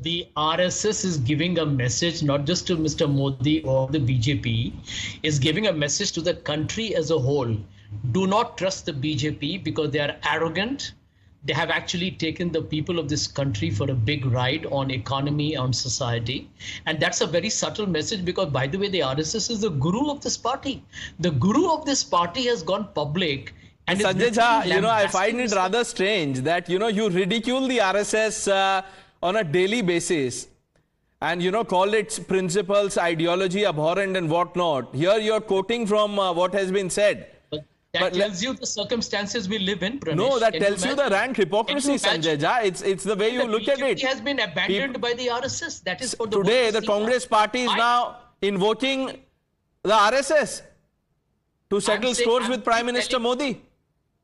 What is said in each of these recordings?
The RSS is giving a message not just to Mr. Modi or the BJP, is giving a message to the country as a whole. Do not trust the BJP because they are arrogant. They have actually taken the people of this country for a big ride on economy, on society. And that's a very subtle message because, by the way, the RSS is the guru of this party. The guru of this party has gone public. And Sanjay Jha, I find it rather strange that, you ridicule the RSS on a daily basis and, call its principles, ideology abhorrent and whatnot. Here you're quoting from what has been said. That tells you the circumstances we live in, Pranesh. No, that tells you the rank hypocrisy, Sanjay Jha. It's the way you look at it. It has been abandoned by the RSS. That is for the today, the Congress party is now invoking the RSS to settle scores with Prime Minister Modi.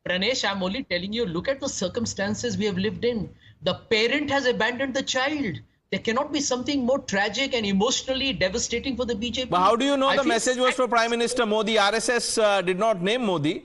Pranesh, I'm only telling you, look at the circumstances we have lived in. The parent has abandoned the child. There cannot be something more tragic and emotionally devastating for the BJP. But how do you know the message was for Prime Minister Modi? RSS did not name Modi.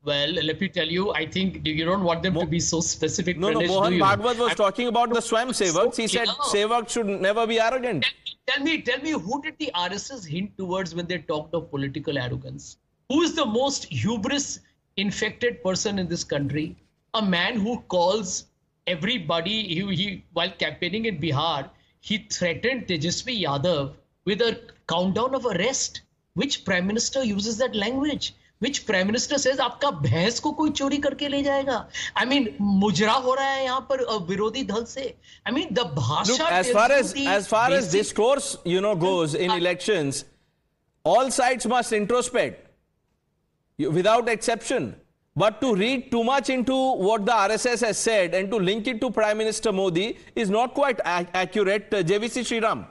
Well, let me tell you, I think you don't want them to be so specific. No, Pranesh, Mohan Bhagwat was talking about the Swam Sevaks. He said Sevaks should never be arrogant. Tell me, who did the RSS hint towards when they talked of political arrogance? Who is the most hubris infected person in this country? A man who calls everybody, he while campaigning in Bihar, he threatened Tejasvi Yadav with a countdown of arrest. Which Prime Minister uses that language? Which Prime Minister says, "आपका भैंस को कोई चोरी करके ले जाएगा?" I mean, मुजरा हो रहा है यहाँ पर विरोधी दल से. I mean, the bhasha. Look, as far as discourse, goes in elections, all sides must introspect, without exception. But to read too much into what the RSS has said and to link it to Prime Minister Modi is not quite accurate. JVC Sriram.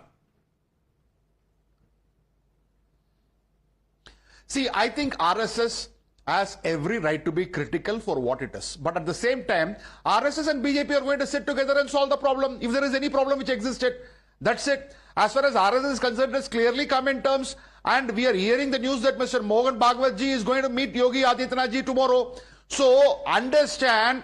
See, I think RSS has every right to be critical for what it is. But at the same time, RSS and BJP are going to sit together and solve the problem. If there is any problem which existed, that's it. As far as RSS is concerned, it's clearly come in terms. And we are hearing the news that Mr. Mohan Bhagwat ji is going to meet Yogi Adityanath ji tomorrow. So understand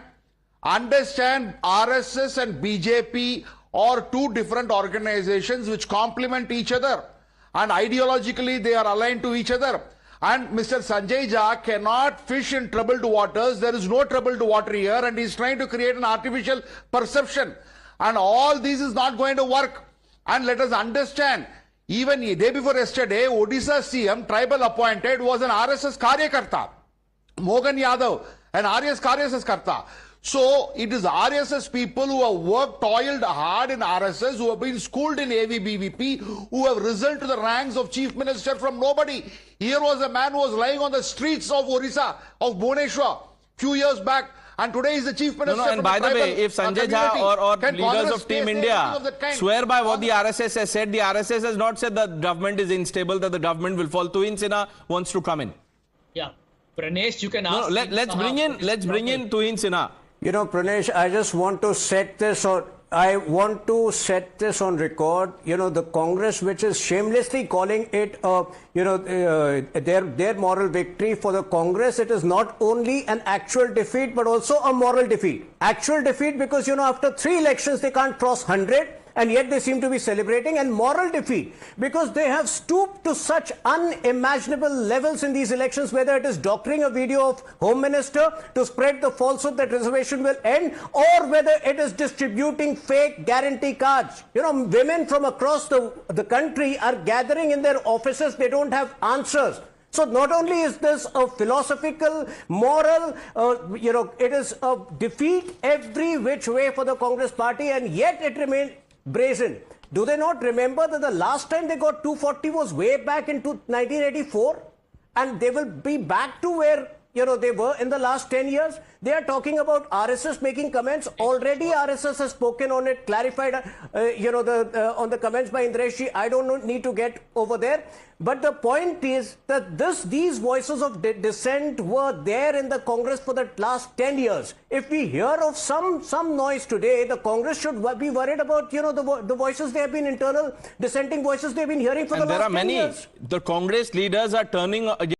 RSS and BJP are two different organizations which complement each other. And ideologically, they are aligned to each other. And Mr. Sanjay Jha cannot fish in troubled waters. There is no troubled water here. And he's trying to create an artificial perception. And all this is not going to work. And let us understand, even the day before yesterday, Odisha CM, tribal appointed, was an RSS Karyakarta. Mohan Yadav, an RSS Karta. So, it is RSS people who have worked, toiled hard in RSS, who have been schooled in AVBVP, who have risen to the ranks of Chief Minister from nobody. Here was a man who was lying on the streets of Odisha, of Bhubaneswar, few years back. And today is the Chief Minister. And by the way, if Sanjay Jha or leaders of Team India swear by what the RSS has said, the RSS has not said that the government is unstable, that the government will fall. Tuhin Sinha wants to come in. Yeah. Pranesh, you can ask. No, let's bring in Tuhin Sinha. Pranesh, I just want to set this on. I want to set this on record. The Congress, which is shamelessly calling it, their moral victory. For the Congress, it is not only an actual defeat, but also a moral defeat. Actual defeat because, after 3 elections, they can't cross 100. And yet they seem to be celebrating, and moral defeat because they have stooped to such unimaginable levels in these elections, whether it is doctoring a video of Home Minister to spread the falsehood that reservation will end, or whether it is distributing fake guarantee cards. Women from across the country are gathering in their offices. They don't have answers. So not only is this a philosophical, moral, it is a defeat every which way for the Congress party, and yet it remains brazen. Do they not remember that the last time they got 240 was way back in 1984? And they will be back to where they were in the last 10 years. They are talking about RSS making comments. Already RSS has spoken on it, clarified, on the comments by Indresh. I don't need to get over there. But the point is that these voices of dissent were there in the Congress for the last 10 years. If we hear of some noise today, the Congress should be worried about, the voices they have been internal dissenting voices they've been hearing for the last 10 years. The Congress leaders are turning against